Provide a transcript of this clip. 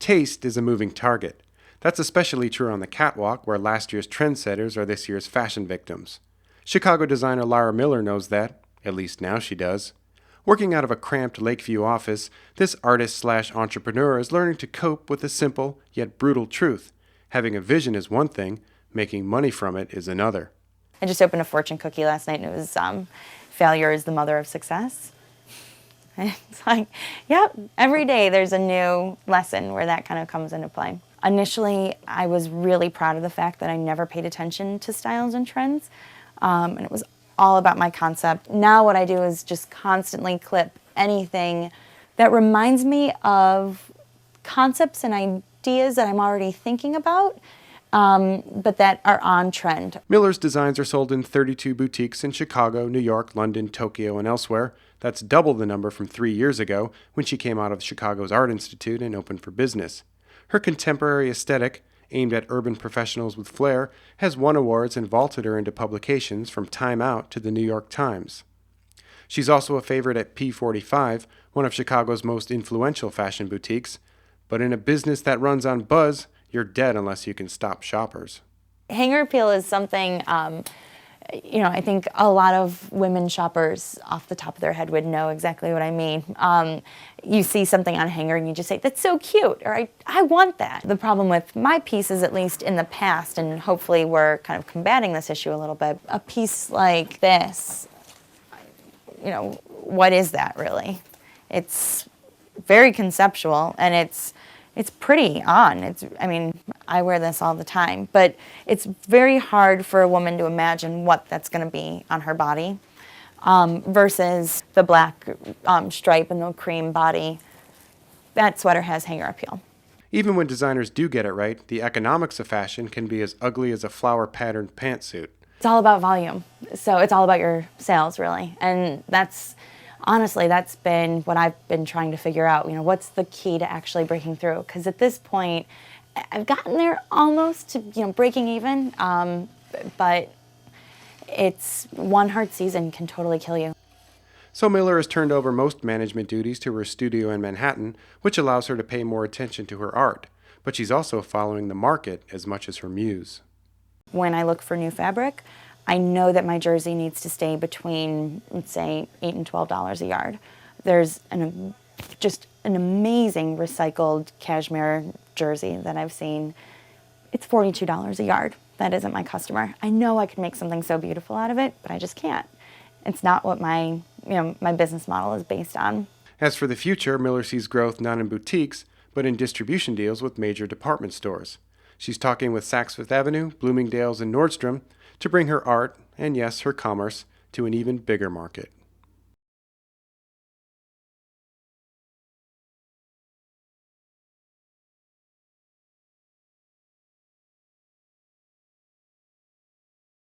Taste is a moving target. That's especially true on the catwalk, where last year's trendsetters are this year's fashion victims. Chicago designer Lara Miller knows that, at least now she does. Working out of a cramped Lakeview office, this artist/entrepreneur is learning to cope with a simple yet brutal truth. Having a vision is one thing, making money from it is another. I just opened a fortune cookie last night, and it was failure is the mother of success. It's like, yep, every day there's a new lesson where that kind of comes into play. Initially, I was really proud of the fact that I never paid attention to styles and trends, and it was all about my concept. Now what I do is just constantly clip anything that reminds me of concepts and ideas that I'm already thinking about, but that are on trend. Miller's designs are sold in 32 boutiques in Chicago, New York, London, Tokyo, and elsewhere. That's double the number from 3 years ago when she came out of Chicago's Art Institute and opened for business. Her contemporary aesthetic, aimed at urban professionals with flair, has won awards and vaulted her into publications from Time Out to the New York Times. She's also a favorite at P45, one of Chicago's most influential fashion boutiques. But in a business that runs on buzz, you're dead unless you can stop shoppers. Hanger appeal is something, I think a lot of women shoppers off the top of their head would know exactly what I mean. You see something on a hanger and you just say, that's so cute, or I want that. The problem with my pieces, at least in the past, and hopefully we're kind of combating this issue a little bit, a piece like this, what is that really? It's very conceptual, and it's pretty on. I wear this all the time, but it's very hard for a woman to imagine what that's going to be on her body versus the black stripe and the cream body. That sweater has hanger appeal. Even when designers do get it right, the economics of fashion can be as ugly as a flower-patterned pantsuit. It's all about volume. So it's all about your sales, really. And honestly, that's been what I've been trying to figure out. What's the key to actually breaking through? Because at this point, I've gotten there almost to, breaking even. But it's one hard season can totally kill you. So Miller has turned over most management duties to her studio in Manhattan, which allows her to pay more attention to her art. But she's also following the market as much as her muse. When I look for new fabric, I know that my jersey needs to stay between, let's say, $8 and $12 a yard. There's just an amazing recycled cashmere jersey that I've seen. It's $42 a yard. That isn't my customer. I know I could make something so beautiful out of it, but I just can't. It's not what my business model is based on. As for the future, Miller sees growth not in boutiques, but in distribution deals with major department stores. She's talking with Saks Fifth Avenue, Bloomingdale's, and Nordstrom to bring her art, and yes, her commerce, to an even bigger market.